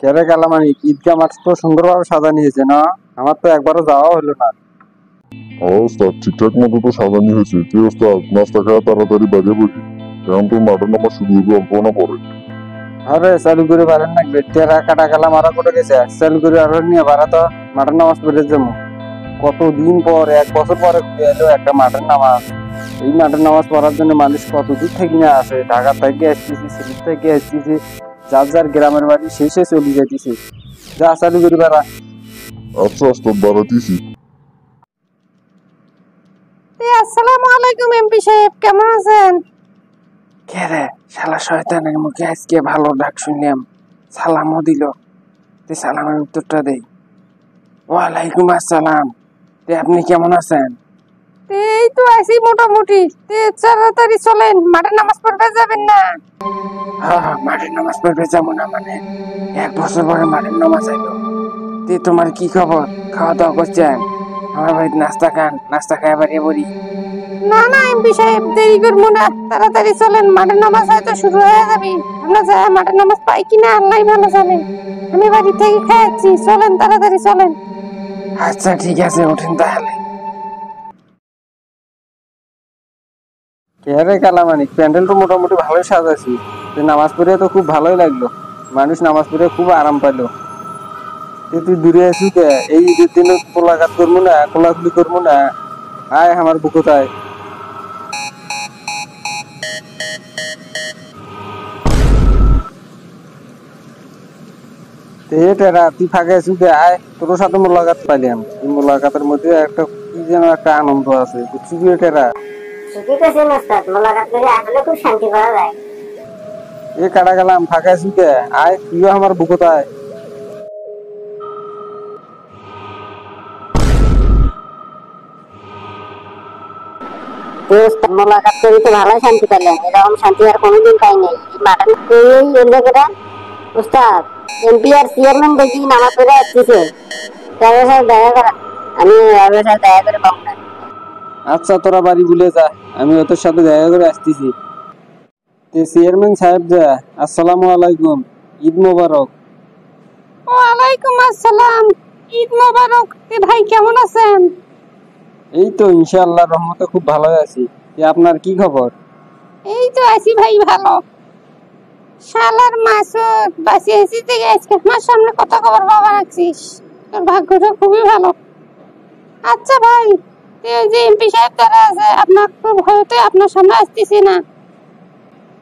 কেরে গেলাম আমি ঈদগাহ মাঠ তো সুন্দরভাবে সাজানো হয়েছে না? আমার তো একবারও যাওয়া হলো না। ওস্তাদ ঠিকঠাক মতো তো সাজানো হয়েছে। কি ওস্তাদ, নাস্তা খাওয়া তাড়াতাড়ি বাজে বুঝি? এখন তো মাঠের নামা শুরু হবে অল্প না পরে। আরে চালু করে পারেন না, টেরা কাটা গেলাম আরো করে গেছে, চালু করে আরো নিয়ে বাড়া তো মাঠের নামাজ পড়ে যাবো। কতদিন পর, 1 বছর পরে ঘুরে এলো একটা মাঠের নামাজ। এই মাঠের নামাজ পড়ার জন্য মানুষ কত দূর থেকে না আসে, ঢাকা থেকে আসতেছি, সিলেট থেকে আসতেছি, যার যার গ্রামের বাড়ি শেষে চলে যাইতেছে। যা চালু করে পারা। আচ্ছা ওস্তাদ, বাড়াইতেছি। আসসালামু আলাইকুম এমপি সাহেব, কেমন আছেন? কে রে শালা শয়তানের মুখে আজকে ভালো ডাক শুনলাম, সালামও দিল। তুই সালামের উত্তরটা দেই। ওয়ালাইকুম আসসালাম। আপনি কেমন আছেন? এই তো আছি মোটামুটি। তাড়াতাড়ি চলেন, মাঠে নামাজ পড়তে যাবেন না? হ্যাঁ, মাঠের নামাজ পড়বে যাবো না মানে? 1 বছর পরে মাঠের নামাজ আইলো। তোমার কি খবর? খাওয়া দাওয়া করছেন? আমার বাড়িতে নাস্তা খান, নাস্তা খাই বাড়িয়ে বলি। না না এমপি সাহেব, দেরি করবো না, তাড়াতাড়ি চলেন, মাঠের নামাজ হয়তো শুরু হয়ে যাবে। আমরা যা মাঠের নামাজ পাই কিনা আল্লাহ ভালো জানে। আমি বাড়ি থেকে খাচ্ছি, চলেন তাড়াতাড়ি চলেন। আচ্ছা ঠিক আছে, ওঠেন তাহলে। কে কালামানিক, প্যান্ডেল তো মোটামুটি ভালোই সাজাইছি। নামাজ পড়ে তো খুব ভালোই লাগলো, মানুষ নামাজ পড়ে খুব আরাম পাইলো। তুই দূরে আছিস কে? এই ঈদের দিনে কোলাঘাট করবো না, কোলাকুলি করবো না? আয় আমার বুকোতায়। তুই ফাঁকে আছিস কে? আয়, তোর সাথে মোলাকাত পাইলাম। এই মোলাকাতের মধ্যে একটা কি যেন একটা আনন্দ আছে, বুঝছিস টেরা? ঠিকই কইছেন ওস্তাদ, মোলাকাত করে আসলে খুব শান্তি পাওয়া যায়। এ কাটা গেলাম, ফাঁকে আছিস কে? আয়, তুইও আমার বুকোতায়। ওস্তাদ মোলাকাত করে তো ভালোই শান্তি পেলাম, এরকম শান্তি আর কোনোদিন পাইনি। এই মাঠের এই এলাকাটা ওস্তাদ, এমপি আর চেয়ারম্যান দেখি নামাজ পড়ে আসতেছে। তাদের সাথে দেখা করা, আমি ওদের সাথে দেখা করে পাবো না। আচ্ছা তোরা বাড়ি ভুলে যা, আমি ওদের সাথে দেখা করে আসতেছি। চেয়ারম্যান সাহেব যা, আসসালামু আলাইকুম, ঈদ মোবারক। ওয়ালাইকুম আসসালাম, ঈদ মোবারক। ভাই কেমন আছেন? এই তো ইনশাআল্লাহ রহমতে খুব ভালোই আছি। আপনার কি খবর? এই তো আছি ভাই ভালো। শালার মাসুদ, বাঁচিয়ে আছি থেকে আজকে আমার সামনে কত খবর পাবা রাখছিস, তোর ভাগ্যটা খুবই ভালো। আচ্ছা ভাই, এই যে এমপি সাহেব তারা আছে, আপনার তো ভয়তে আপনার সামনে আসতেছি না।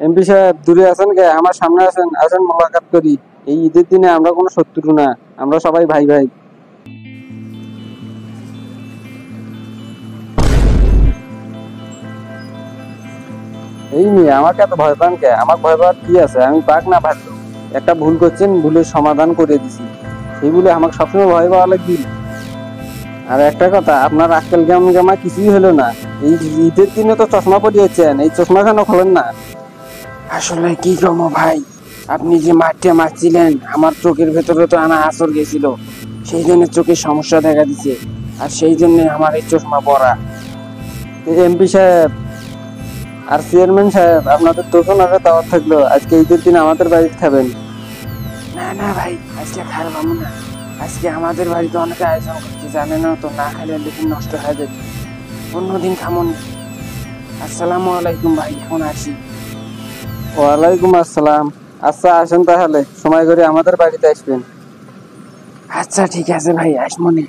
এমপি সাহেব দূরে আছেন কে? আমার সামনে আছেন, আসেন মোলাকাত করি। এই ঈদের দিনে আমরা কোনো শত্রু না, আমরা সবাই ভাই ভাই। এই নিয়ে আমাকে এত ভয় পান কে? আমার ভয় পাওয়ার কি আছে? আমি পাক না পারলো, একটা ভুল করছেন, ভুলের সমাধান করে দিছি, সেই বলে আমাকে সবসময় ভয় পাওয়া লাগবে? আর একটা কথা, আপনার আজকাল কেমন জামা কিছুই হলো না। এই ঈদের দিনে তো চশমা পরিয়েছেন, এই চশমা কেন খোলেন না? আসলে কি কমো ভাই, আপনি যে মাঠটা মারছিলেন, আমার চোখের ভেতরে তো আনা আছর গেছিল, সেই জন্য চোখের সমস্যা দেখা দিছে, আর সেই জন্য আমার এই চশমা পরা। এমপি সাহেব আর চেয়ারম্যান সাহেব, আপনাদের তখন আগে দাওয়াত থাকলো, আজকে ঈদের দিন আমাদের বাড়িতে খাবেন। না না ভাই, আজকে খাবো না। আজকে আমাদের বাড়িতে অনেক আয়োজন করছে, জানে না তো, না খেলে লিখুন নষ্ট হয়ে যাবে। অন্যদিন খামন। আসসালামু আলাইকুম ভাই, এখন আসি। ওয়ালাইকুম আসসালাম। আচ্ছা আসেন তাহলে, সময় করে আমাদের বাড়িতে আসবেন। আচ্ছা ঠিক আছে ভাই, আসমনে।